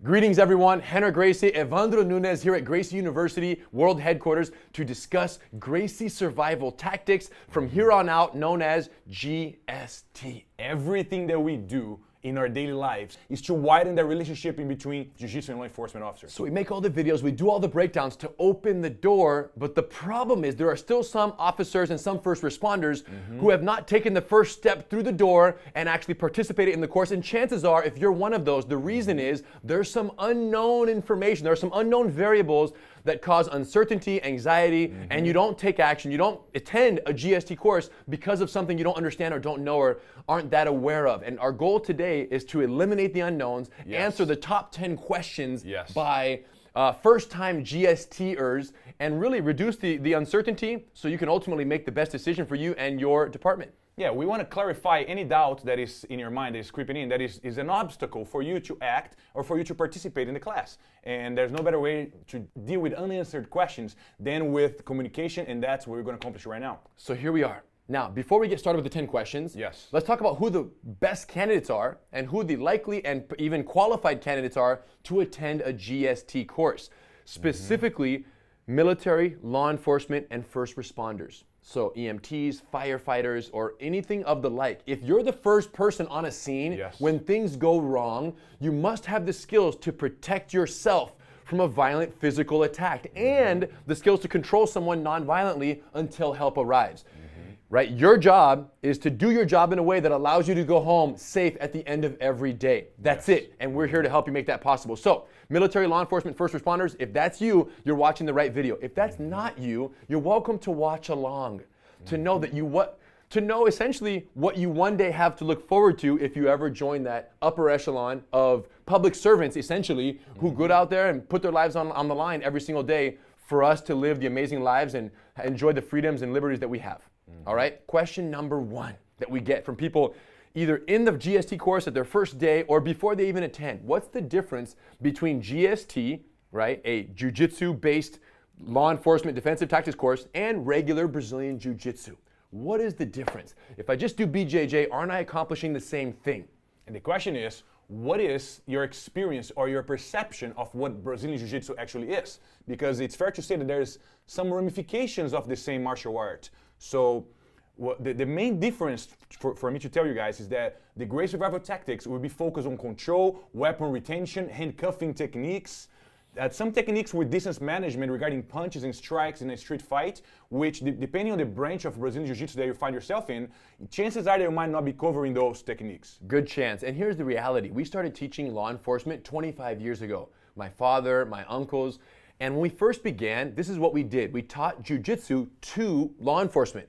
Greetings everyone, Henry Gracie, Evandro Nunes here at Gracie University World Headquarters to discuss Gracie survival tactics from here on out, known as GST. Everything that we do in our daily lives is to widen the relationship in between jiu-jitsu and law enforcement officers. So we make all the videos, we do all the breakdowns to open the door, but the problem is there are still some officers and some first responders who have not taken the first step through the door and actually participated in the course. And chances are, if you're one of those, the reason is there's some unknown information, there are some unknown variables that cause uncertainty, anxiety, and you don't take action. You don't attend a GST course because of something you don't understand or don't know or aren't that aware of. And our goal today is to eliminate the unknowns, answer the top 10 questions by first-time GSTers, and really reduce the uncertainty so you can ultimately make the best decision for you and your department. Yeah, we want to clarify any doubt that is in your mind, that is creeping in, that is an obstacle for you to act or for you to participate in the class. And there's no better way to deal with unanswered questions than with communication, and that's what we're going to accomplish right now. So here we are. Now, before we get started with the 10 questions, let's talk about who the best candidates are and who the likely and even qualified candidates are to attend a GST course, specifically military, law enforcement, and first responders. So EMTs, firefighters, or anything of the like. If you're the first person on a scene when things go wrong, you must have the skills to protect yourself from a violent physical attack and the skills to control someone non-violently until help arrives. Right? Your job is to do your job in a way that allows you to go home safe at the end of every day. That's it. And we're here to help you make that possible. So, military, law enforcement, first responders, if that's you, you're watching the right video. If that's not you, you're welcome to watch along, to know that to know essentially what you one day have to look forward to if you ever join that upper echelon of public servants, essentially, who go out there and put their lives on the line every single day for us to live the amazing lives and enjoy the freedoms and liberties that we have. All right, question number one that we get from people either in the GST course at their first day or before they even attend. What's the difference between GST, right, a jiu-jitsu based law enforcement defensive tactics course, and regular Brazilian jiu-jitsu? What is the difference? If I just do BJJ, aren't I accomplishing the same thing? And the question is, what is your experience or your perception of what Brazilian Jiu-Jitsu actually is? Because it's fair to say that there's some ramifications of the same martial art. So the main difference for me to tell you guys is that the Gracie survival tactics will be focused on control, weapon retention, handcuffing techniques, some techniques with distance management regarding punches and strikes in a street fight, which depending on the branch of Brazilian Jiu-Jitsu that you find yourself in, chances are that you might not be covering those techniques. Good chance. And here's the reality. We started teaching law enforcement 25 years ago. My father, my uncles, and when we first began, this is what we did. We taught jiu-jitsu to law enforcement.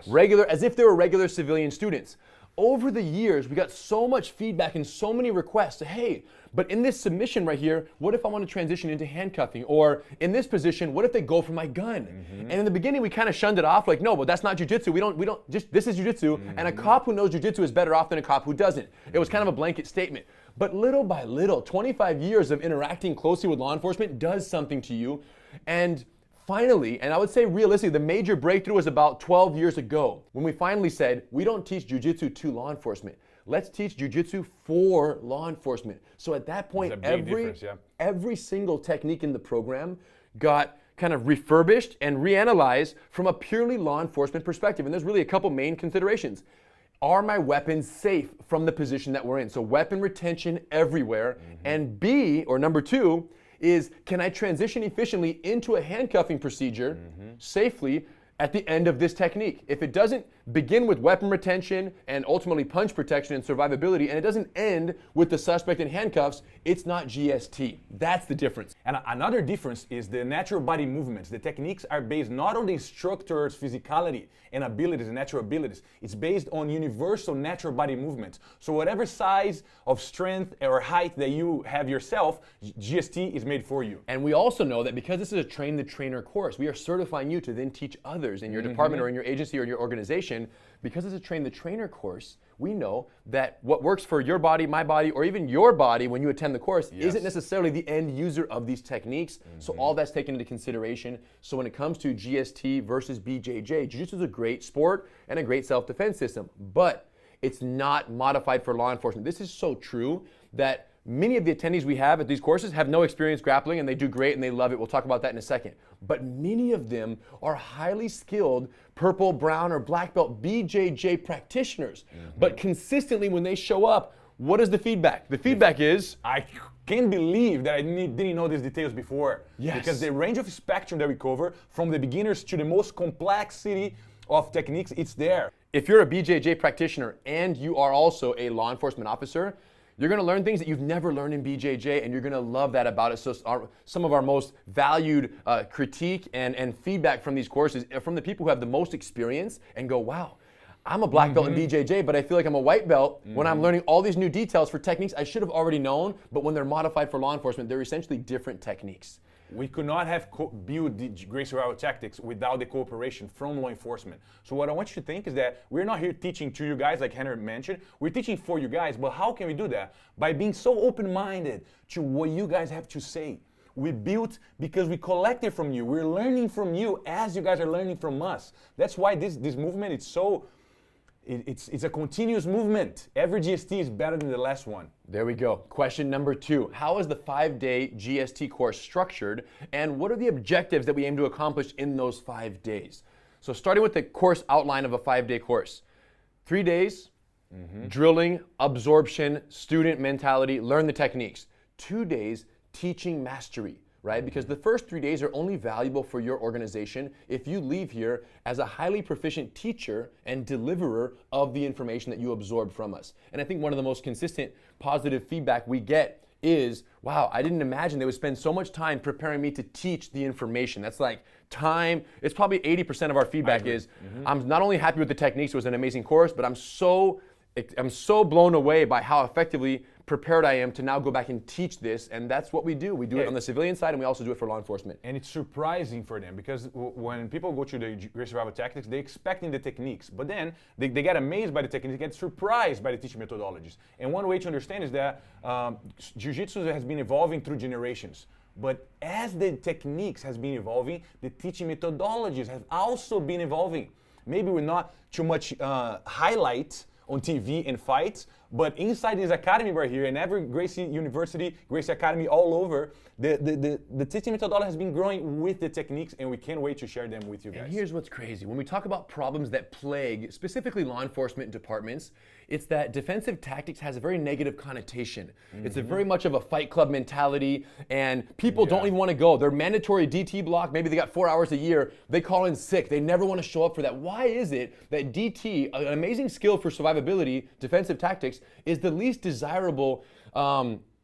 Regular, as if they were regular civilian students. Over the years, we got so much feedback and so many requests. Hey, but in this submission right here, what if I want to transition into handcuffing? Or in this position, what if they go for my gun? And in the beginning, we kind of shunned it off, like, no, but that's not jiu-jitsu. We don't just, this is jiu-jitsu, and a cop who knows jiu-jitsu is better off than a cop who doesn't. It was kind of a blanket statement. But little by little, 25 years of interacting closely with law enforcement does something to you. And finally, and I would say realistically, the major breakthrough was about 12 years ago when we finally said, we don't teach jiu-jitsu to law enforcement. Let's teach jiu-jitsu for law enforcement. So at that point, every single technique in the program got kind of refurbished and reanalyzed from a purely law enforcement perspective. And there's really a couple main considerations. Are my weapons safe from the position that we're in? So weapon retention everywhere. And B, or number two, is can I transition efficiently into a handcuffing procedure safely at the end of this technique? If it doesn't begin with weapon retention and ultimately punch protection and survivability, and it doesn't end with the suspect in handcuffs, it's not GST. That's the difference. And another difference is the natural body movements. The techniques are based not on the instructor's physicality and abilities and natural abilities. It's based on universal natural body movements. So whatever size of strength or height that you have yourself, GST is made for you. And we also know that because this is a train the trainer course, we are certifying you to then teach others in your department or in your agency or in your organization. Because it's a train the trainer course, we know that what works for your body, my body, or even your body when you attend the course isn't necessarily the end user of these techniques. So all that's taken into consideration. So when it comes to GST versus BJJ, Jiu-Jitsu is a great sport and a great self-defense system, but it's not modified for law enforcement. This is so true that Many of the attendees we have at these courses have no experience grappling, and they do great and they love it. We'll talk about that in a second. But many of them are highly skilled purple, brown, or black belt BJJ practitioners. But consistently when they show up, what is the feedback? The feedback is, I can't believe that I didn't know these details before. Yes. Because the range of spectrum that we cover, from the beginners to the most complexity of techniques, it's there. if you're a BJJ practitioner and you are also a law enforcement officer, you're going to learn things that you've never learned in BJJ, and you're going to love that about it. So some of our most valued critique and feedback from these courses are from the people who have the most experience and go, wow, I'm a black belt in BJJ, but I feel like I'm a white belt when I'm learning all these new details for techniques I should have already known, but when they're modified for law enforcement, they're essentially different techniques. We could not have built the Gracie Survival Tactics without the cooperation from law enforcement. So what I want you to think is that we're not here teaching to you guys, like Henry mentioned. We're teaching for you guys, but how can we do that? By being so open-minded to what you guys have to say. We built because we collected from you. We're learning from you as you guys are learning from us. That's why this movement is so... It's a continuous movement. Every GST is better than the last one. There we go. Question number 2. How is the 5-day GST course structured, and what are the objectives that we aim to accomplish in those 5 days? So starting with the course outline of a 5-day course. 3 days, drilling, absorption, student mentality, learn the techniques. 2 days, teaching mastery. Right? Because the first 3 days are only valuable for your organization if you leave here as a highly proficient teacher and deliverer of the information that you absorb from us. And I think one of the most consistent positive feedback we get is, wow, I didn't imagine they would spend so much time preparing me to teach the information. That's like time. It's probably 80% of our feedback is, I'm not only happy with the techniques, it was an amazing course, but I'm so blown away by how effectively prepared I am to now go back and teach this, and that's what we do. We do it on the civilian side, and we also do it for law enforcement. And it's surprising for them because when people go to the Gracie Survival Tactics, they're expecting the techniques, but then they get amazed by the techniques, they get surprised by the teaching methodologies. And one way to understand is that jiu-jitsu has been evolving through generations. But as the techniques has been evolving, the teaching methodologies have also been evolving. Maybe we're not too much highlight on TV and fights, but inside this academy right here, and every Gracie University, Gracie Academy all over, the teaching methodology has been growing with the techniques, and we can't wait to share them with you guys. And here's what's crazy. When we talk about problems that plague specifically law enforcement departments, it's that defensive tactics has a very negative connotation. It's a very much of a fight club mentality, and people don't even want to go. Their mandatory DT block, maybe they got 4 hours a year, they call in sick. They never want to show up for that. Why is it that DT, an amazing skill for survivability, defensive tactics, is the least desirable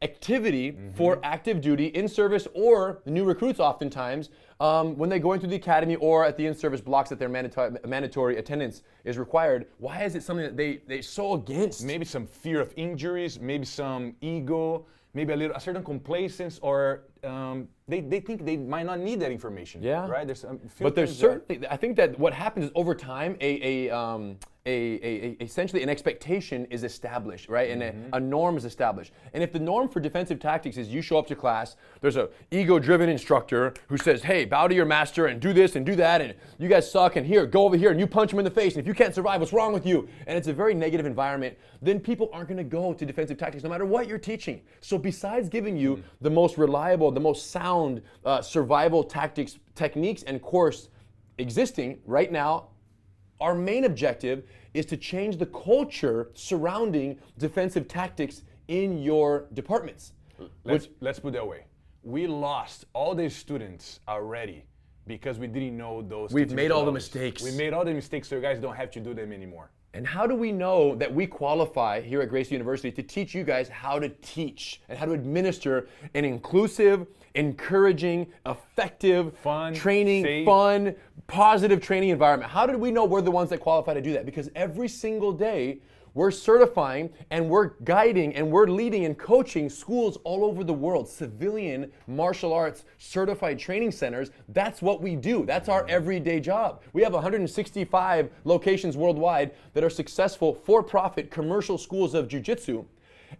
activity for active duty, in-service, or new recruits oftentimes when they're going through the academy or at the in-service blocks that their mandatory attendance is required? Why is it something that they're so against? Maybe some fear of injuries, maybe some ego, maybe a certain complacence, or they think they might not need that information. Yeah. Right? But there's certainly, I think that what happens is over time, essentially an expectation is established, right? And a norm is established. And if the norm for defensive tactics is you show up to class, there's a ego-driven instructor who says, hey, bow to your master and do this and do that, and you guys suck, and here, go over here, and you punch him in the face, and if you can't survive, what's wrong with you? And it's a very negative environment, then people aren't gonna go to defensive tactics no matter what you're teaching. So besides giving you the most reliable, the most sound survival tactics, techniques, and course existing right now, our main objective is to change the culture surrounding defensive tactics in your departments. Let's put it that way. We lost all the students already because we didn't know those. We've made all the mistakes. We made all the mistakes, so you guys don't have to do them anymore. And how do we know that we qualify here at Gracie University to teach you guys how to teach and how to administer an inclusive, encouraging, effective, fun, positive training environment? How did we know we're the ones that qualify to do that? Because every single day, we're certifying and we're guiding and we're leading and coaching schools all over the world, civilian martial arts certified training centers. That's what we do. That's our everyday job. We have 165 locations worldwide that are successful for-profit commercial schools of jiu-jitsu.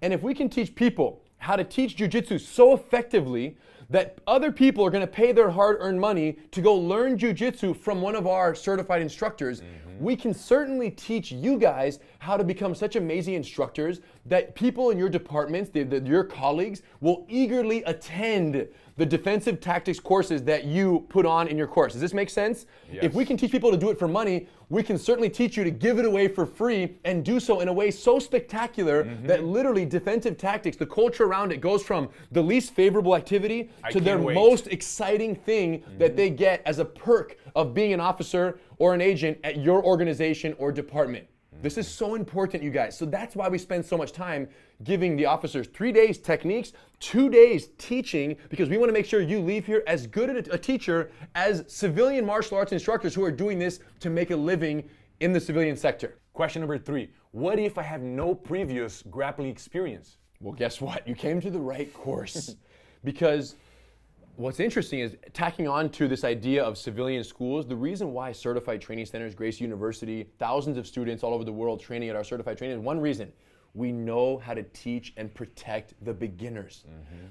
And if we can teach people how to teach jiu-jitsu so effectively that other people are going to pay their hard-earned money to go learn jiu-jitsu from one of our certified instructors, we can certainly teach you guys how to become such amazing instructors that people in your departments, your colleagues, will eagerly attend the defensive tactics courses that you put on in your course. Does this make sense? Yes. If we can teach people to do it for money, we can certainly teach you to give it away for free and do so in a way so spectacular that literally defensive tactics, the culture around it goes from the least favorable activity to their most exciting thing that they get as a perk of being an officer or an agent at your organization or department. This is so important, you guys. So that's why we spend so much time giving the officers 3 days techniques, 2 days teaching, because we want to make sure you leave here as good a teacher as civilian martial arts instructors who are doing this to make a living in the civilian sector. Question number 3. What if I have no previous grappling experience? Well, guess what? You came to the right course. Because what's interesting is tacking on to this idea of civilian schools, the reason why certified training centers, Grace University, thousands of students all over the world training at our certified training, is one reason. We know how to teach and protect the beginners.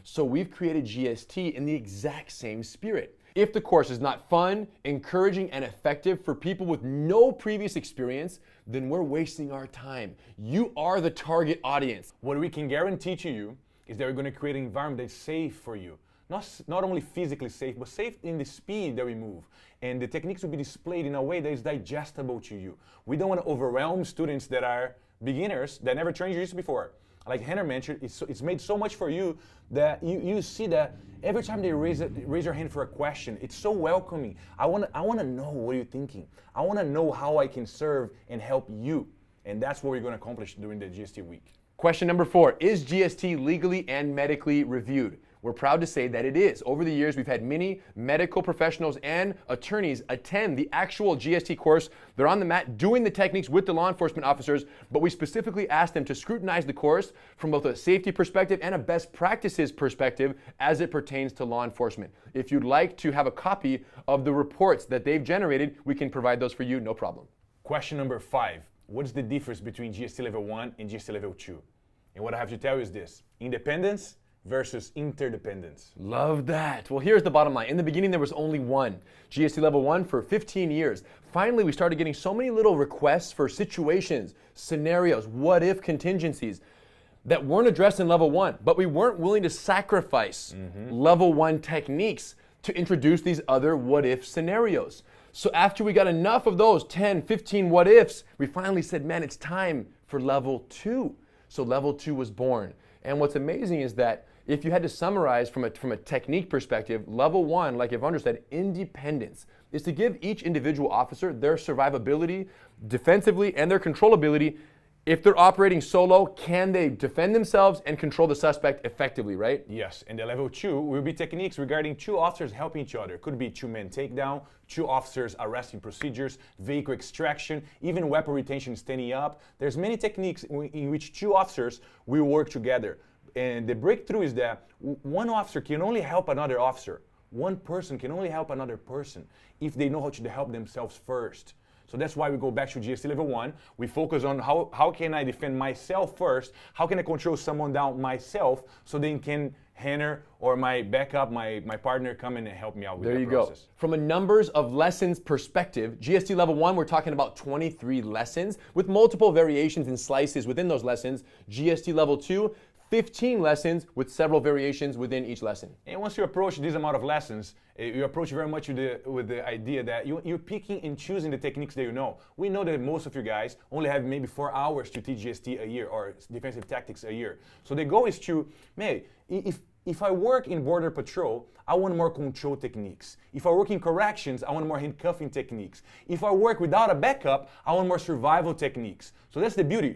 So we've created GST in the exact same spirit. If the course is not fun, encouraging, and effective for people with no previous experience, then we're wasting our time. You are the target audience. What we can guarantee to you is that we're going to create an environment that's safe for you. Not only physically safe, but safe in the speed that we move. And the techniques will be displayed in a way that is digestible to you. We don't want to overwhelm students that are beginners that never trained jiu-jitsu before. Like Henner mentioned, it's made so much for you that you see that every time they raise their hand for a question, it's so welcoming. I want to know what you're thinking. I want to know how I can serve and help you. And that's what we're going to accomplish during the GST week. Question number 4, is GST legally and medically reviewed? We're proud to say that it is. Over the years, we've had many medical professionals and attorneys attend the actual GST course. They're on the mat doing the techniques with the law enforcement officers, but we specifically asked them to scrutinize the course from both a safety perspective and a best practices perspective as it pertains to law enforcement. If you'd like to have a copy of the reports that they've generated, we can provide those for you, no problem. Question number 5. What is the difference between GST Level 1 and GST Level 2? And what I have to tell you is this: independence versus interdependence. Love that. Well, here's the bottom line. In the beginning, there was only one, GST Level 1 for 15 years. Finally, we started getting so many little requests for situations, scenarios, what-if contingencies that weren't addressed in Level 1, but we weren't willing to sacrifice Level 1 techniques to introduce these other what-if scenarios. So after we got enough of those 10, 15 what-ifs, we finally said, man, it's time for Level 2. So Level 2 was born. And what's amazing is that if you had to summarize from a technique perspective, Level 1, like Evander said, independence, is to give each individual officer their survivability defensively and their controllability. If they're operating solo, can they defend themselves and control the suspect effectively, right? Yes, and the Level 2 will be techniques regarding 2 officers helping each other. Could be 2-man takedown, 2 officers arresting procedures, vehicle extraction, even weapon retention standing up. There's many techniques in which 2 officers will work together. And the breakthrough is that one officer can only help another officer. One person can only help another person if they know how to help themselves first. So that's why we go back to GST Level 1. We focus on how can I defend myself first? How can I control someone down myself so they can Henner or my backup, my partner come in and help me out with that process. Go. From a numbers of lessons perspective, GST Level 1, we're talking about 23 lessons with multiple variations and slices within those lessons. GST Level 2, 15 lessons with several variations within each lesson. And once you approach this amount of lessons, you approach very much with the idea that you're picking and choosing the techniques that you know. We know that most of you guys only have maybe 4 hours to teach GST a year or defensive tactics a year. So the goal is to, if I work in border patrol, I want more control techniques. If I work in corrections, I want more handcuffing techniques. If I work without a backup, I want more survival techniques. So that's the beauty.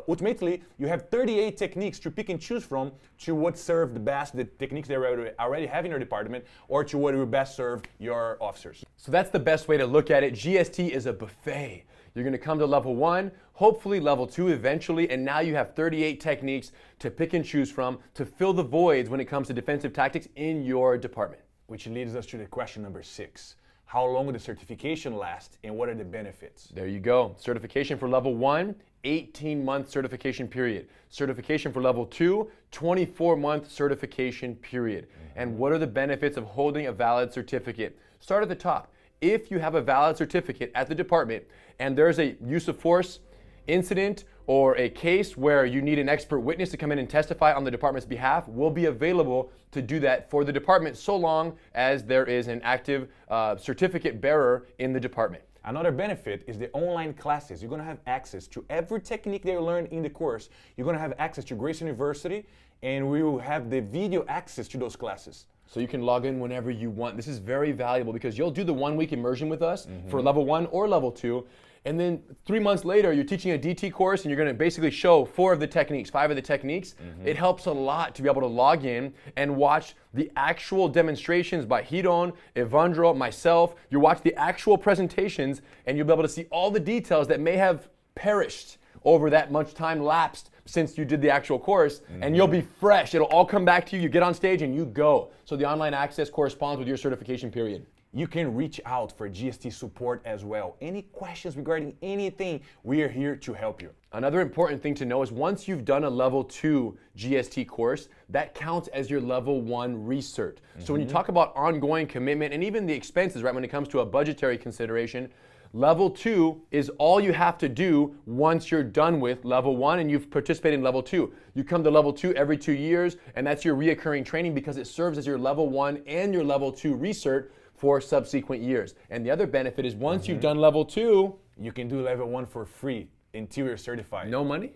Ultimately, you have 38 techniques to pick and choose from to what serve the best, the techniques they already have in your department, or to what will best serve your officers. So that's the best way to look at it. GST is a buffet. You're going to come to Level 1, hopefully Level 2 eventually, and now you have 38 techniques to pick and choose from to fill the voids when it comes to defensive tactics in your department. Which leads us to the question number 6. How long will the certification last and what are the benefits? There you go. Certification for Level 1, 18-month certification period. Certification for Level 2, 24-month certification period. And what are the benefits of holding a valid certificate? Start at the top. If you have a valid certificate at the department and there's a use of force incident or a case where you need an expert witness to come in and testify on the department's behalf, we'll be available to do that for the department so long as there is an active certificate bearer in the department. Another benefit is the online classes. You're going to have access to every technique that you learn in the course. You're going to have access to Grace University, and we will have the video access to those classes. So you can log in whenever you want. This is very valuable because you'll do the 1 week immersion with us for level 1 or level 2. And then 3 months later, you're teaching a DT course and you're gonna basically show 4 of the techniques, 5 of the techniques. It helps a lot to be able to log in and watch the actual demonstrations by Hidon, Evandro, myself. You watch the actual presentations and you'll be able to see all the details that may have perished over that much time lapsed since you did the actual course, and you'll be fresh. It'll all come back to you. You get on stage and you go. So the online access corresponds with your certification period. You can reach out for GST support as well. Any questions regarding anything, we are here to help you. Another important thing to know is once you've done a level 2 GST course, that counts as your level 1 recert. So when you talk about ongoing commitment and even the expenses, right, when it comes to a budgetary consideration, level 2 is all you have to do once you're done with level 1 and you've participated in level 2. You come to level 2 every 2 years, and that's your reoccurring training because it serves as your level 1 and your level 2 recert for subsequent years. And the other benefit is once you've done level 2, you can do level 1 for free until you're certified. no money.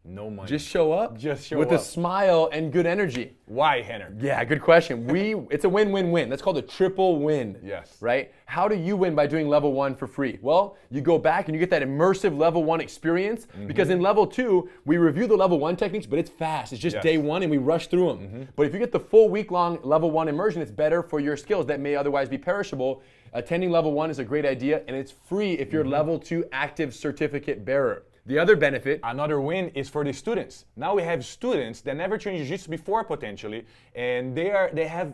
No money. Just show up. Just show with up. a smile and good energy. Why, Henner? Yeah, good question. It's a win-win-win. That's called a triple win. Yes. Right? How do you win by doing level 1 for free? Well, you go back and you get that immersive level 1 experience because in level 2, we review the level 1 techniques, but it's fast. It's just day 1 and we rush through them. But if you get the full week-long level 1 immersion, it's better for your skills that may otherwise be perishable. Attending level 1 is a great idea, and it's free if you're level 2 active certificate bearer. The other benefit, another win is for the students. Now we have students that never trained jiu-jitsu before potentially, and they have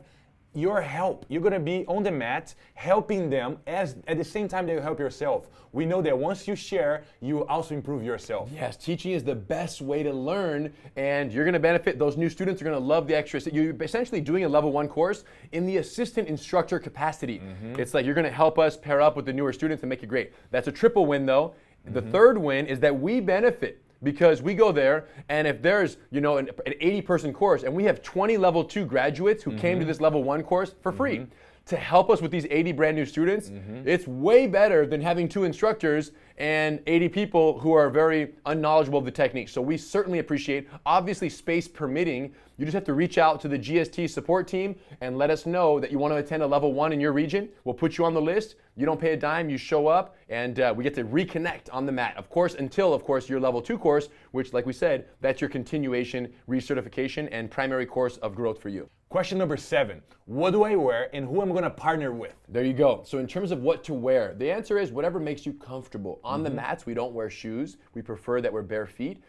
your help. You're gonna be on the mat helping them as at the same time that you help yourself. We know that once you share, you also improve yourself. yes, teaching is the best way to learn, and you're gonna benefit. Those new students are gonna love the extra. You're essentially doing a level 1 course in the assistant instructor capacity. It's like you're gonna help us pair up with the newer students and make it great. That's a triple win though. The third win is that we benefit because we go there, and if there's an 80-person course and we have 20 level 2 graduates who came to this level 1 course for free to help us with these 80 brand new students, it's way better than having 2 instructors and 80 people who are very unknowledgeable of the technique. So we certainly appreciate, obviously space permitting, you just have to reach out to the GST support team and let us know that you want to attend a level 1 in your region. We'll put you on the list. You don't pay a dime, you show up, and we get to reconnect on the mat. Of course, until, your level 2 course, which, like we said, that's your continuation, recertification, and primary course of growth for you. Question number 7, what do I wear and who I'm gonna partner with? There you go. So in terms of what to wear, the answer is whatever makes you comfortable. On the mats, we don't wear shoes. We prefer that we're bare feet.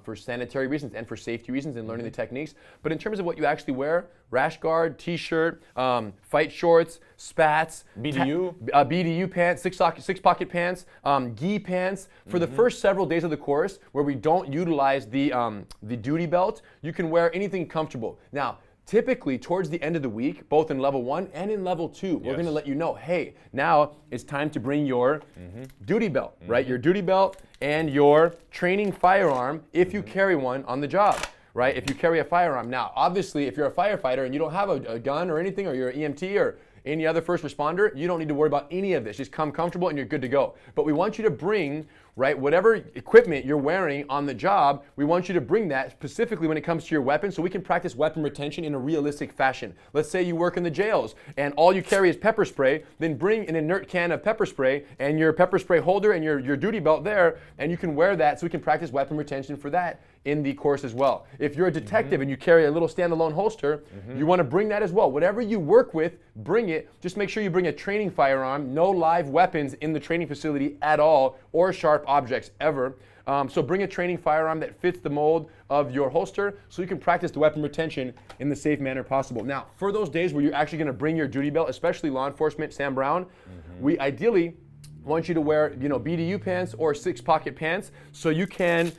For sanitary reasons and for safety reasons and learning the techniques. But in terms of what you actually wear, rash guard, t-shirt, fight shorts, spats, BDU, BDU pants, six pocket pants, gi pants. For the first several days of the course where we don't utilize the duty belt, you can wear anything comfortable. Now, typically, towards the end of the week, both in level 1 and in level 2, we're going to let you know, hey, now it's time to bring your duty belt, right? Your duty belt and your training firearm if you carry one on the job, right? If you carry a firearm. Now, obviously, if you're a firefighter and you don't have a gun or anything, or you're an EMT or any other first responder, you don't need to worry about any of this. Just come comfortable and you're good to go. But we want you to bring, right, whatever equipment you're wearing on the job, we want you to bring that specifically when it comes to your weapon so we can practice weapon retention in a realistic fashion. Let's say you work in the jails and all you carry is pepper spray, then bring an inert can of pepper spray and your pepper spray holder and your duty belt there, and you can wear that so we can practice weapon retention for that in the course as well. If you're a detective and you carry a little standalone holster, you want to bring that as well. Whatever you work with, bring it. Just make sure you bring a training firearm, no live weapons in the training facility at all, or sharp objects ever. So bring a training firearm that fits the mold of your holster so you can practice the weapon retention in the safe manner possible. Now, for those days where you're actually going to bring your duty belt, especially law enforcement, Sam Brown, we ideally want you to wear, BDU pants or 6-pocket pants, so you can,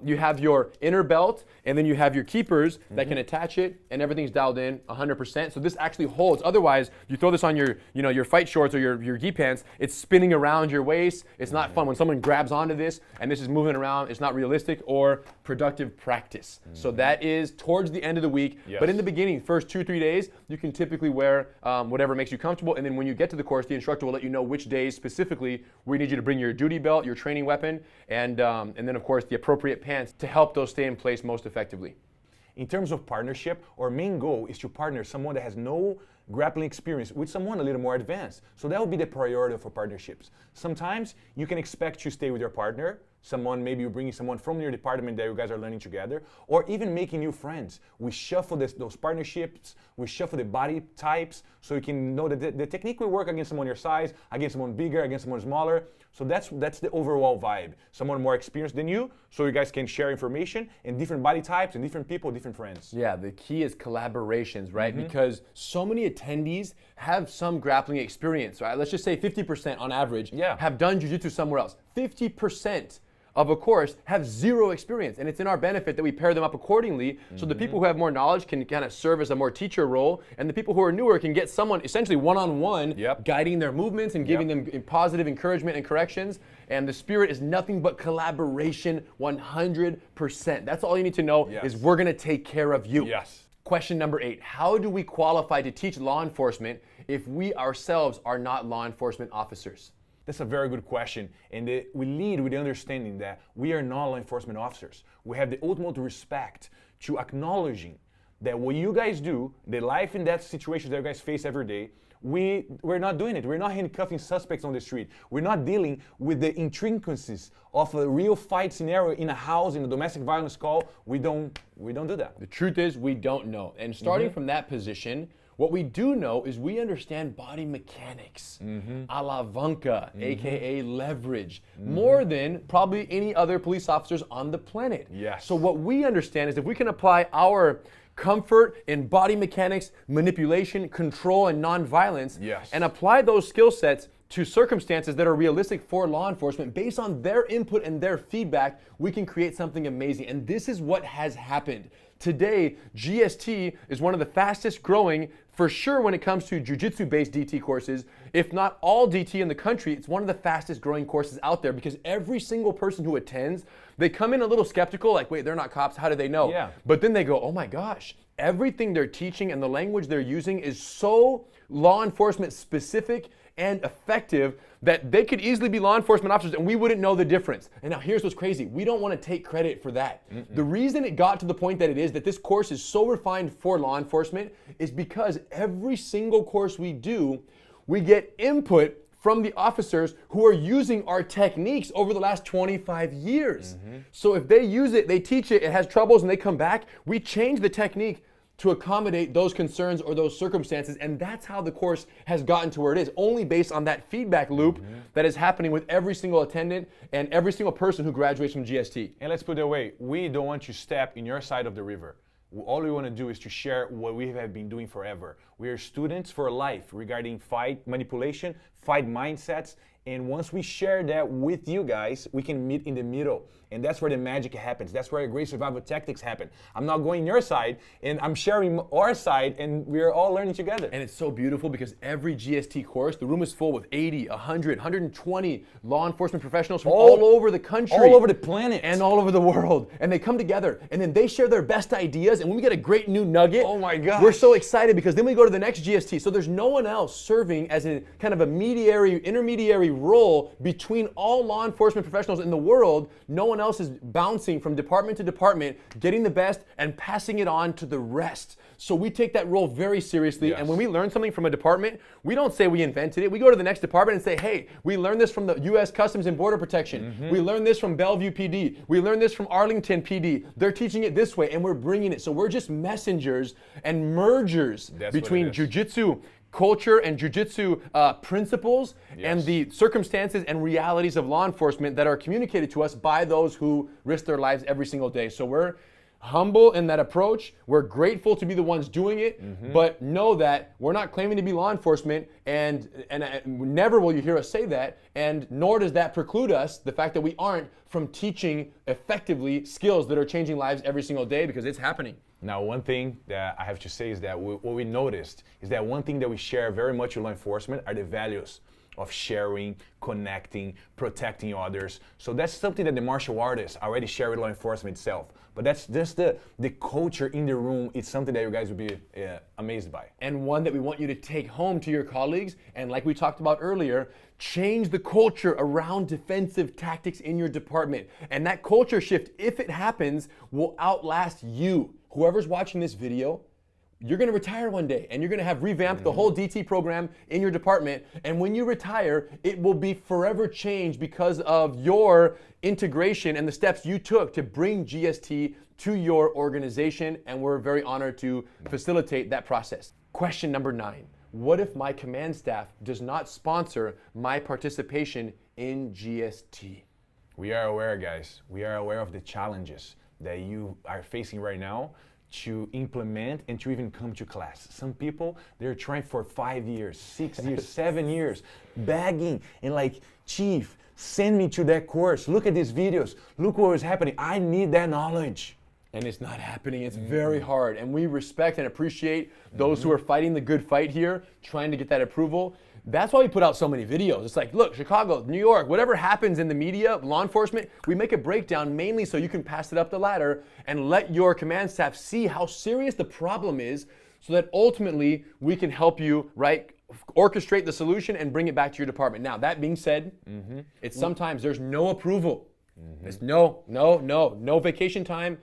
you have your inner belt, and then you have your keepers that can attach it, and everything's dialed in 100%. So this actually holds. Otherwise, you throw this on your, your fight shorts or your gi pants, it's spinning around your waist. It's not fun when someone grabs onto this and this is moving around. It's not realistic or productive practice. So that is towards the end of the week. Yes. But in the beginning, first 2-3 days, you can typically wear whatever makes you comfortable. And then when you get to the course, the instructor will let you know which days specifically we need you to bring your duty belt, your training weapon, and then of course the appropriate pants to help those stay in place most effectively. In terms of partnership, our main goal is to partner someone that has no grappling experience with someone a little more advanced. So that will be the priority for partnerships. Sometimes you can expect to stay with your partner, maybe you're bringing someone from your department that you guys are learning together, or even making new friends. We shuffle those partnerships, we shuffle the body types, so you can know that the technique will work against someone your size, against someone bigger, against someone smaller. So that's the overall vibe. Someone more experienced than you, so you guys can share information in different body types and different people, different friends. Yeah, the key is collaborations, right? Because so many attendees have some grappling experience, right? Let's just say 50% on average have done jiu-jitsu somewhere else. 50% of a course have zero experience, and it's in our benefit that we pair them up accordingly, so the people who have more knowledge can kind of serve as a more teacher role, and the people who are newer can get someone essentially one-on-one guiding their movements and giving them positive encouragement and corrections. And the spirit is nothing but collaboration 100%. That's all you need to know is we're gonna take care of you. Yes. Question number 8, how do we qualify to teach law enforcement if we ourselves are not law enforcement officers? That's a very good question, and we lead with the understanding that we are not law enforcement officers. We have the ultimate respect to acknowledging that what you guys do, the life in that situation that you guys face every day, we're not doing it. We're not handcuffing suspects on the street. We're not dealing with the intricacies of a real fight scenario in a house, in a domestic violence call. We don't do that. The truth is we don't know. And starting from that position, what we do know is we understand body mechanics, alavanca, aka leverage, more than probably any other police officers on the planet. Yes. So what we understand is if we can apply our comfort in body mechanics, manipulation, control, and nonviolence, and apply those skill sets to circumstances that are realistic for law enforcement based on their input and their feedback, we can create something amazing. And this is what has happened. Today, GST is one of the fastest growing, for sure when it comes to jiu-jitsu based DT courses. If not all DT in the country, it's one of the fastest growing courses out there because every single person who attends, they come in a little skeptical, like, wait, they're not cops, how do they know? Yeah. But then they go, oh my gosh, everything they're teaching and the language they're using is so law enforcement specific and effective that they could easily be law enforcement officers and we wouldn't know the difference. And now here's what's crazy. We don't want to take credit for that. The reason it got to the point that it is, that this course is so refined for law enforcement, is because every single course we do, we get input from the officers who are using our techniques over the last 25 years. So if they use it, they teach it, it has troubles and they come back, we change the technique to accommodate those concerns or those circumstances, and that's how the course has gotten to where it is, only based on that feedback loop that is happening with every single attendant and every single person who graduates from GST. And let's put it away, we don't want to step in your side of the river. All we want to do is to share what we have been doing forever. We are students for life regarding fight manipulation, fight mindsets, and once we share that with you guys, we can meet in the middle. And that's where the magic happens. That's where great survival tactics happen. I'm not going your side, and I'm sharing our side, and we're all learning together. And it's so beautiful because every GST course, the room is full with 80, 100, 120 law enforcement professionals from all over the country. All over the planet. And all over the world. And they come together, and then they share their best ideas, and when we get a great new nugget, oh my gosh, we're so excited because then we go to the next GST. So there's no one else serving as a kind of a intermediary role between all law enforcement professionals in the world. No one else is bouncing from department to department, getting the best and passing it on to the rest. So we take that role very seriously. And when we learn something from a department, we don't say we invented it. We go to the next department and say, hey, we learned this from the U.S. Customs and Border Protection. We learned this from Bellevue PD. We learned this from Arlington PD. They're teaching it this way, and we're bringing it. So we're just messengers and mergers between jiu-jitsu culture and jiu-jitsu principles and the circumstances and realities of law enforcement that are communicated to us by those who risk their lives every single day. So we're humble in that approach. We're grateful to be the ones doing it, but know that we're not claiming to be law enforcement, and never will you hear us say that, and nor does that preclude us, the fact that we aren't, from teaching effectively skills that are changing lives every single day, because it's happening. Now, one thing that I have to say is that what we noticed is that one thing that we share very much with law enforcement are the values of sharing, connecting, protecting others. So that's something that the martial artists already share with law enforcement itself. But that's just the culture in the room. It's something that you guys will be amazed by. And one that we want you to take home to your colleagues. And like we talked about earlier, change the culture around defensive tactics in your department. And that culture shift, if it happens, will outlast you. Whoever's watching this video, you're going to retire one day, and you're going to have revamped the whole DT program in your department. And when you retire, it will be forever changed because of your integration and the steps you took to bring GST to your organization. And we're very honored to facilitate that process. Question number 9. What if my command staff does not sponsor my participation in GST? We are aware, guys. We are aware of the challenges that you are facing right now to implement and to even come to class. Some people, they're trying for 5 years, 6 years, 7 years, begging and like, Chief, send me to that course. Look at these videos. Look what is happening. I need that knowledge. And it's not happening. It's very hard. And we respect and appreciate those who are fighting the good fight here, trying to get that approval. That's why we put out so many videos. It's like, look, Chicago, New York, whatever happens in the media, law enforcement, we make a breakdown mainly so you can pass it up the ladder and let your command staff see how serious the problem is, so that ultimately we can help you, right, orchestrate the solution and bring it back to your department. Now, that being said, it's sometimes there's no approval. It's no vacation time,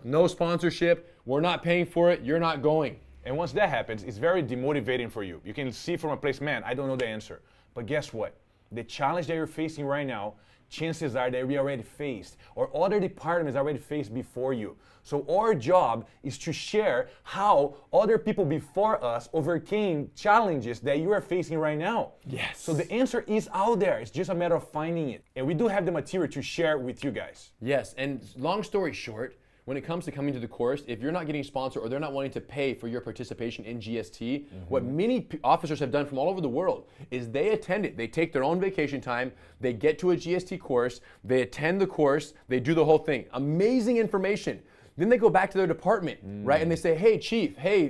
no sponsorship. We're not paying for it. You're not going. And once that happens, it's very demotivating for you. You can see from a place, man, I don't know the answer. But guess what? The challenge that you're facing right now, chances are that we already faced, or other departments already faced before you. So our job is to share how other people before us overcame challenges that you are facing right now. Yes. So the answer is out there. It's just a matter of finding it. And we do have the material to share with you guys. Yes, and long story short, when it comes to coming to the course, if you're not getting sponsored or they're not wanting to pay for your participation in GST, what many officers have done from all over the world is they attend it. They take their own vacation time, they get to a GST course, they attend the course, they do the whole thing. Amazing information. Then they go back to their department, right? And they say, hey, chief, hey,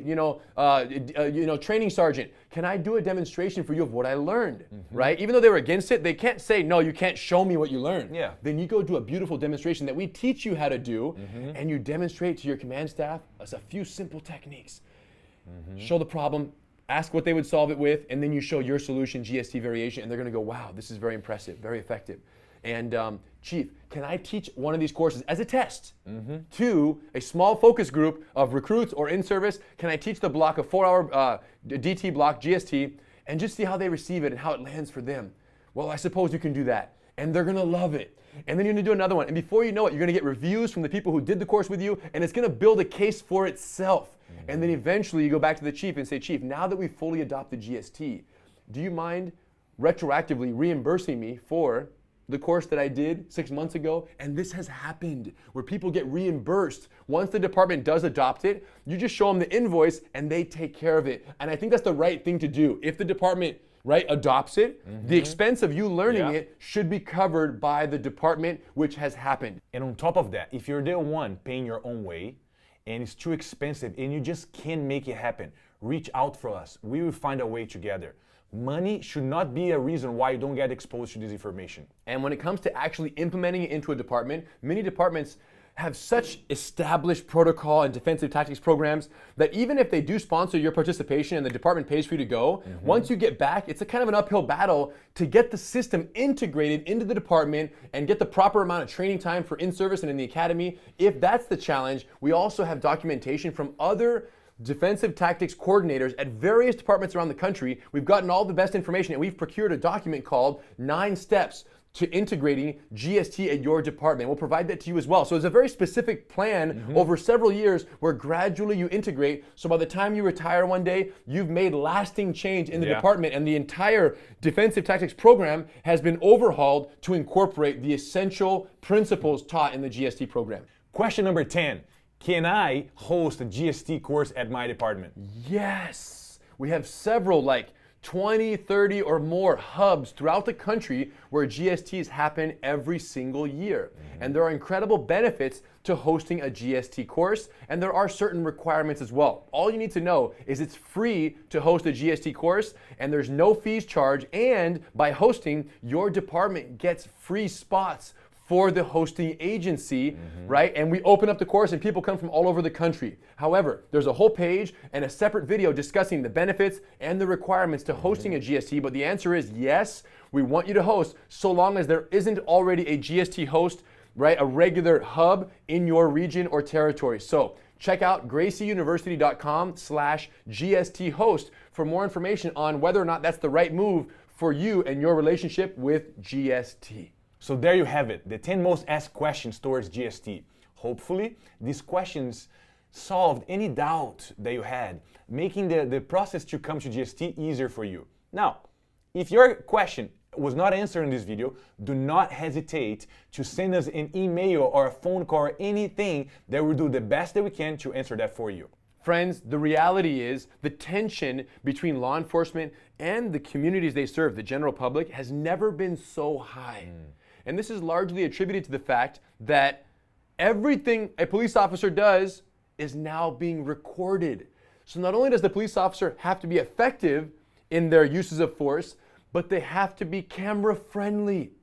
training sergeant, can I do a demonstration for you of what I learned, right? Even though they were against it, they can't say, no, you can't show me what you learned. Yeah. Then you go do a beautiful demonstration that we teach you how to do, and you demonstrate to your command staff a few simple techniques. Show the problem, ask what they would solve it with, and then you show your solution, GST variation, and they're gonna go, wow, this is very impressive, very effective. And Chief, can I teach one of these courses as a test to a small focus group of recruits or in service? Can I teach the block, a 4-hour DT block, GST, and just see how they receive it and how it lands for them? Well, I suppose you can do that. And they're gonna love it. And then you're gonna do another one. And before you know it, you're gonna get reviews from the people who did the course with you, and it's gonna build a case for itself. And then eventually you go back to the chief and say, Chief, now that we've fully adopted GST, do you mind retroactively reimbursing me for the course that I did 6 months ago? And this has happened where people get reimbursed. Once the department does adopt it, you just show them the invoice and they take care of it. And I think that's the right thing to do. If the department, right, adopts it, the expense of you learning it should be covered by the department, which has happened. And on top of that, if you're the one paying your own way and it's too expensive and you just can't make it happen, reach out for us. We will find a way together. Money should not be a reason why you don't get exposed to this information. And when it comes to actually implementing it into a department, many departments have such established protocol and defensive tactics programs that even if they do sponsor your participation and the department pays for you to go, once you get back, it's a kind of an uphill battle to get the system integrated into the department and get the proper amount of training time for in-service and in the academy. If that's the challenge, we also have documentation from other defensive tactics coordinators at various departments around the country. We've gotten all the best information and we've procured a document called 9 Steps to Integrating GST at Your Department. We'll provide that to you as well. So it's a very specific plan over several years where gradually you integrate. So by the time you retire one day, you've made lasting change in the department, and the entire defensive tactics program has been overhauled to incorporate the essential principles taught in the GST program. Question number 10. can I host a GST course at my department? Yes. We have several, like 20, 30 or more hubs throughout the country where GSTs happen every single year. And there are incredible benefits to hosting a GST course, and there are certain requirements as well. All you need to know is it's free to host a GST course, and there's no fees charged, and by hosting, your department gets free spots for the hosting agency, right? And we open up the course and people come from all over the country. However, there's a whole page and a separate video discussing the benefits and the requirements to hosting a GST, but the answer is yes, we want you to host so long as there isn't already a GST host, right? A regular hub in your region or territory. So check out gracieuniversity.com/GST host for more information on whether or not that's the right move for you and your relationship with GST. So there you have it, the 10 most asked questions towards GST. Hopefully, these questions solved any doubt that you had, making the process to come to GST easier for you. Now, if your question was not answered in this video, do not hesitate to send us an email or a phone call or anything that we'll do the best that we can to answer that for you. Friends, the reality is the tension between law enforcement and the communities they serve, the general public, has never been so high. And this is largely attributed to the fact that everything a police officer does is now being recorded. So not only does the police officer have to be effective in their uses of force, but they have to be camera friendly.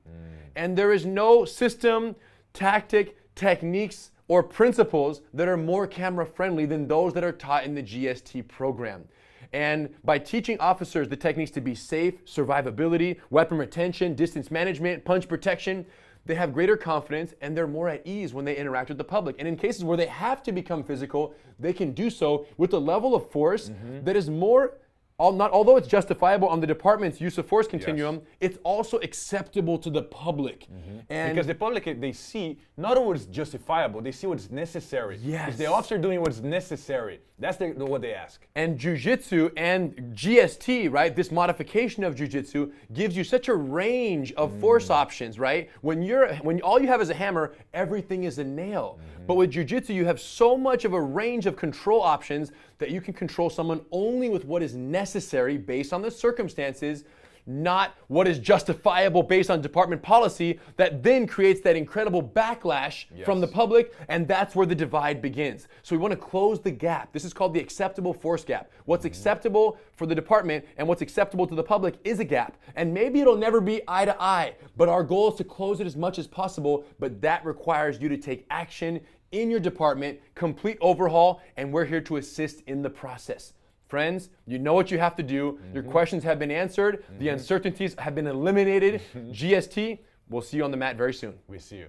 And there is no system, tactic, techniques, or principles that are more camera friendly than those that are taught in the GST program. And by teaching officers the techniques to be safe, survivability, weapon retention, distance management, punch protection, they have greater confidence and they're more at ease when they interact with the public. And in cases where they have to become physical, they can do so with a level of force that is more, although it's justifiable on the department's use of force continuum, it's also acceptable to the public. And because the public, they see not what's justifiable, they see what's necessary. Yes. Is the officer doing what's necessary? That's what they ask. And jiu-jitsu and GST, right, this modification of jiu-jitsu gives you such a range of force options, right? When all you have is a hammer, everything is a nail. But with jiu-jitsu, you have so much of a range of control options that you can control someone only with what is necessary based on the circumstances, not what is justifiable based on department policy, that then creates that incredible backlash from the public, and that's where the divide begins. So we want to close the gap. This is called the acceptable force gap. What's acceptable for the department and what's acceptable to the public is a gap. And maybe it'll never be eye to eye, but our goal is to close it as much as possible, but that requires you to take action in your department, complete overhaul, and we're here to assist in the process. Friends, you know what you have to do. Your questions have been answered. The uncertainties have been eliminated. GST, we'll see you on the mat very soon. We see you.